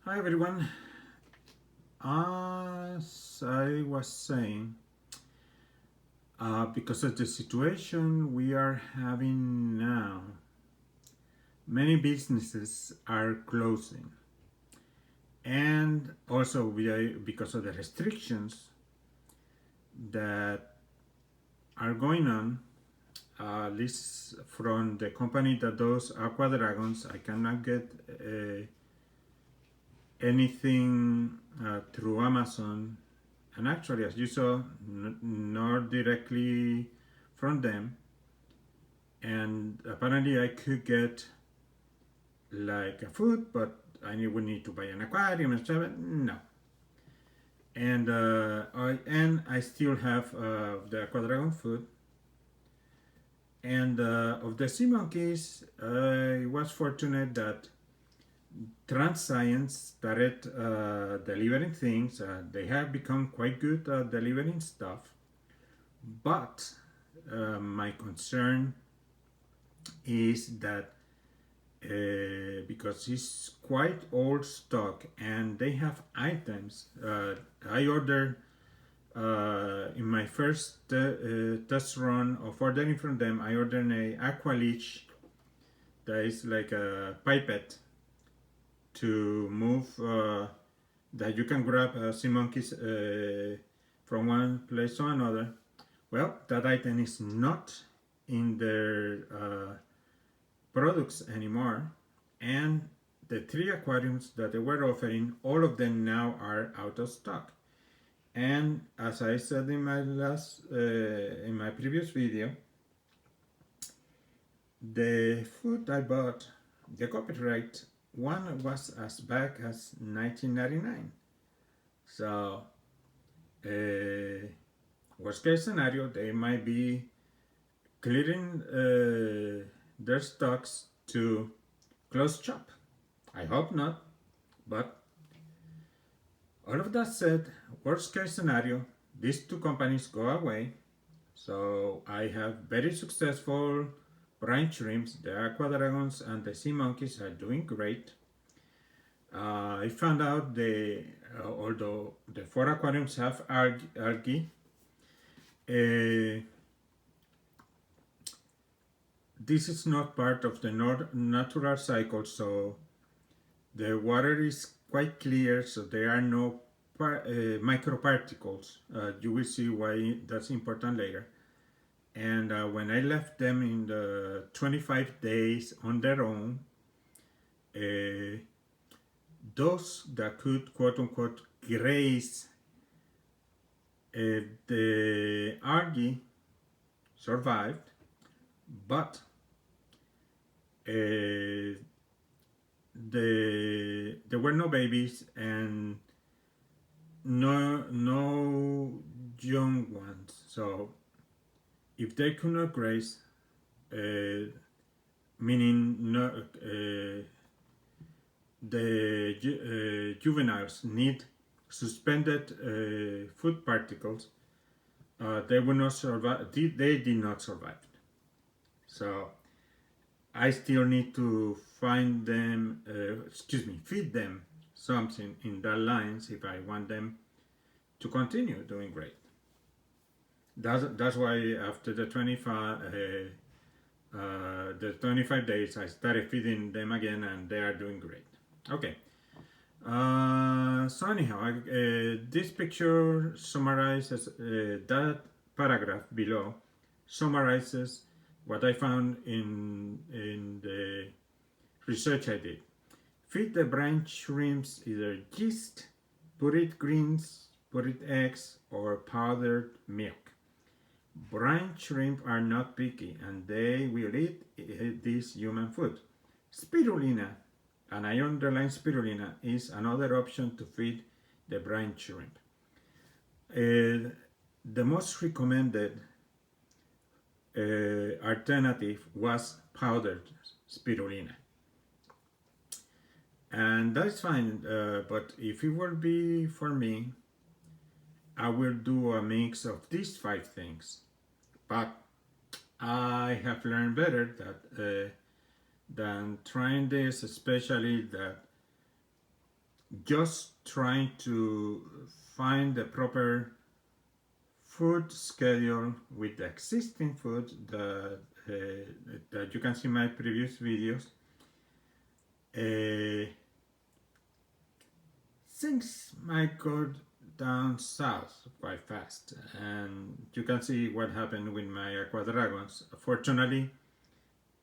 Hi everyone. As I was saying, because of the situation we are having now, many businesses are closing, and also because of the restrictions that are going on. At least from the company that does Aqua Dragons, I cannot get anything through Amazon, and actually, as you saw, not directly from them. And apparently, I could get like a food, but would need to buy an aquarium and stuff. No, and I still have the Aqua Dragon food. And of the sea monkeys, I was fortunate that Trans Science started delivering things. They have become quite good at delivering stuff, but my concern is that because it's quite old stock and they have items. I ordered in my first test run of ordering from them. I ordered a aqua leech that is like a pipette to move that you can grab sea monkeys from one place to another. Well, that item is not in their products anymore, and the three aquariums that they were offering, all of them now are out of stock. And as I said in my previous video, the food I bought, the copyright one was as back as 1999. So, worst case scenario, they might be clearing their stocks to close shop. I hope not, but all of that said, worst case scenario, these two companies go away. So I have very successful brine shrimps. The Aqua Dragons and the Sea Monkeys are doing great. I found out although the four aquariums have algae, this is not part of the natural cycle, so the water is quite clear, so there are no microparticles. You will see why that's important later. And when I left them in the 25 days on their own, those that could quote unquote graze the algae survived, but there were no babies and no young ones. So if they could not graze, meaning no, the juveniles need suspended food particles, they will not survive. They did not survive. So I still need to find them, feed them something in that lines if I want them to continue doing great. That's why after the 25 days I started feeding them again, and they are doing great. Okay. So anyhow, this picture summarizes that paragraph below summarizes what I found in the research I did. Feed the brine shrimps either yeast, pureed greens, pureed eggs, or powdered milk. Brine shrimp are not picky, and they will eat this human food. Spirulina, and I underline spirulina, is another option to feed the brine shrimp. The most recommended alternative was powdered spirulina, and that's fine, but if it will be for me, I will do a mix of these 5 things. But I have learned better that than trying this, especially that just trying to find the proper food schedule with the existing food that you can see in my previous videos. Things might go down south quite fast, and you can see what happened with my Aqua Dragons. Fortunately,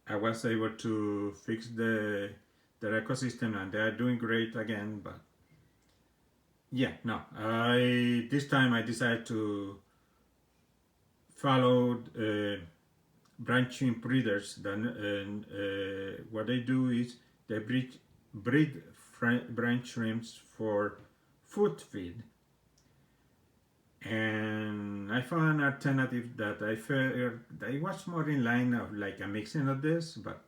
I was able to fix their ecosystem, and they are doing great again. But yeah, no, this time I decided to follow branching breeders. Then what they do is they breed branch shrimps for food feed, and I found an alternative that I felt that it was more in line of like a mixing of this. But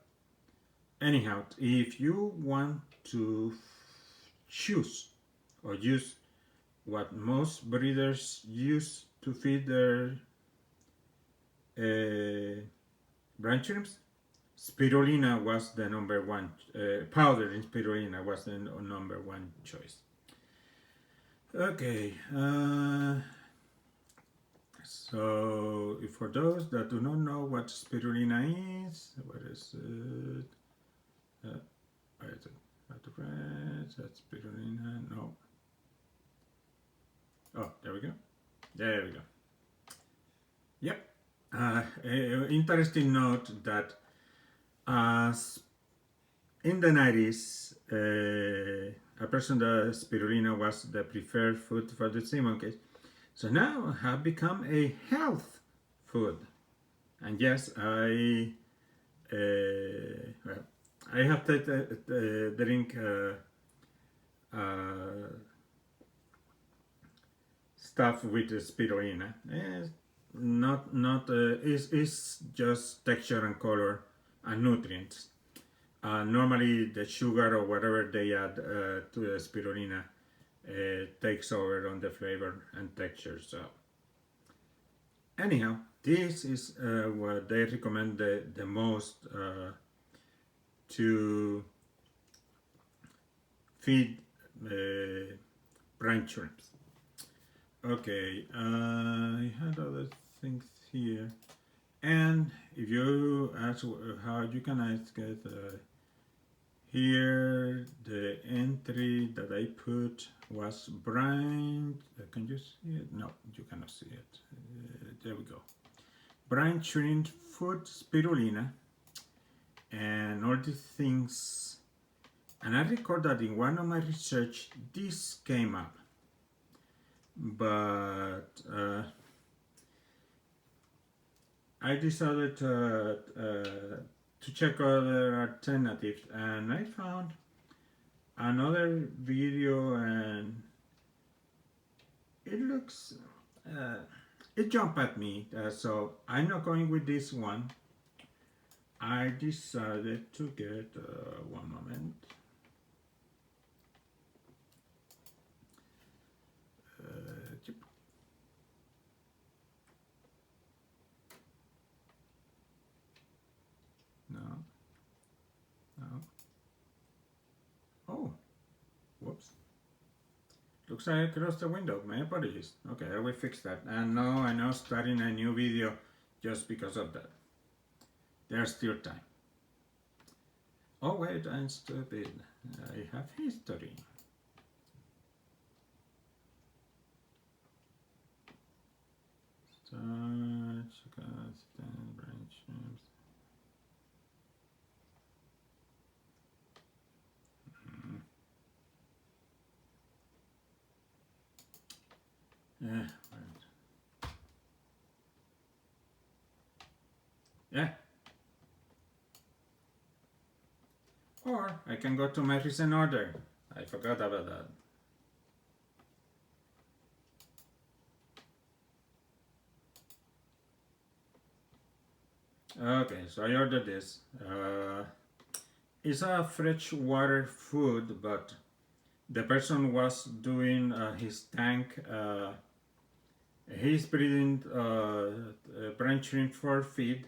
anyhow, if you want to choose or use what most breeders use to feed their branch shrimps, Spirulina was the number one. Powder in Spirulina was the number one choice. Okay, so for those that do not know what Spirulina is, what is it? Where is it? That's Spirulina. No. Oh, there we go. There we go. Yep. Interesting note that in the 90s, a person that Spirulina was the preferred food for the sea monkeys. So now have become a health food. And yes, I have to drink stuff with Spirulina. It's just texture and color and nutrients. Normally the sugar or whatever they add to the Spirulina takes over on the flavor and texture. So anyhow, this is what they recommend the most to feed branch shrimps. Okay, I had other things here, and if you ask how you can ask it, here the entry that I put was branch. Can you see it? No, you cannot see it. There we go. Branch shrimp food Spirulina, and all these things. And I record that in one of my research, this came up. But I decided to check other alternatives, and I found another video, and it looks it jumped at me, so I'm not going with this one. I decided to get one moment. No. Oh, whoops. Looks like I closed the window. My apologies. Okay, I will fix that. And now I'm now starting a new video just because of that. There's still time. Oh wait, I'm stupid. I have history. Starch, constant branches. Yeah, right. Yeah. Or I can go to my recent order. I forgot about that. Okay, so I ordered this. It's a freshwater food, but the person was doing his tank. He's breeding branch shrimp for feed,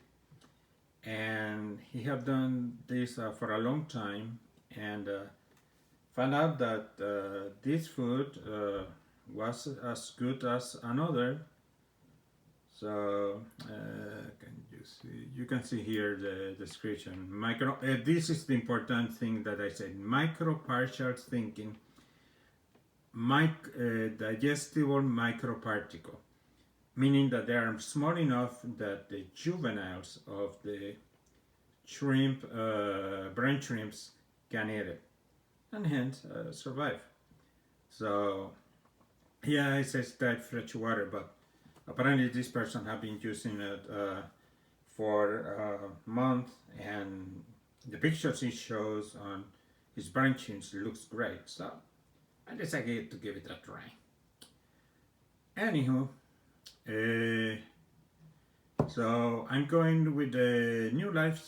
and he had done this for a long time. And found out that this food was as good as another. So can you see? You can see here the description. This is the important thing that I said. Micropartial thinking. Digestible microparticle, meaning that they are small enough that the juveniles of the shrimp, brain shrimps, can eat it, and hence survive. So, yeah, it says type fresh water, but apparently this person have been using it for a month, and the pictures he shows on his brain shrimps looks great. So I decided to give it a try. Anywho, so I'm going with the New Life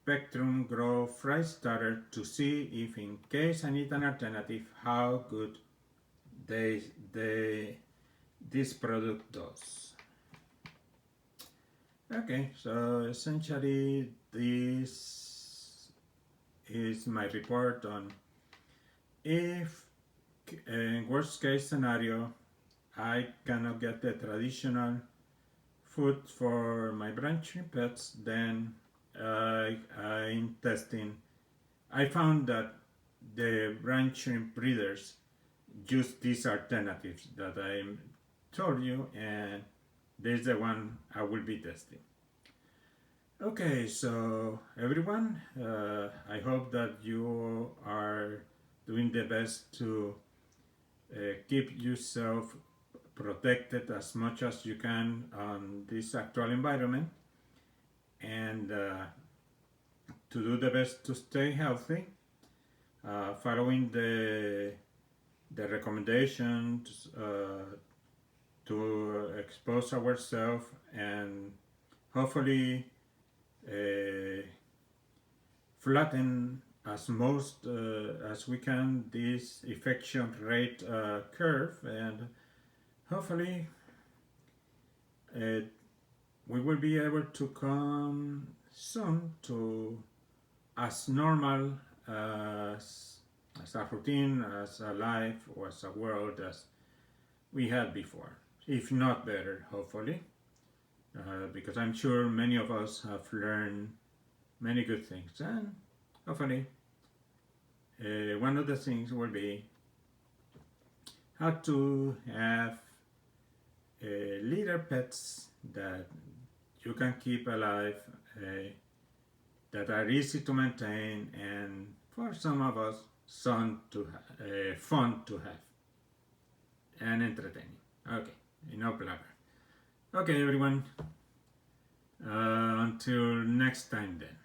Spectrum Grow Fry Starter to see if, in case I need an alternative, how good this product does. Okay, so essentially this is my report on if, in worst case scenario, I cannot get the traditional food for my brain shrimp pets, then I'm testing. I found that the brain shrimp breeders use these alternatives that I told you, and this is the one I will be testing. Okay, so everyone, I hope that you are doing the best to keep yourself protected as much as you can on this actual environment, and to do the best to stay healthy, following the recommendations to expose ourselves, and hopefully flatten as we can this infection rate curve, and hopefully we will be able to come soon to as normal as a routine, as a life, or as a world as we had before, if not better, hopefully, because I'm sure many of us have learned many good things, and hopefully one of the things will be how to have little pets that you can keep alive, that are easy to maintain, and for some of us, fun to have, and entertaining. Okay, enough blabber. Okay, everyone. Until next time, then.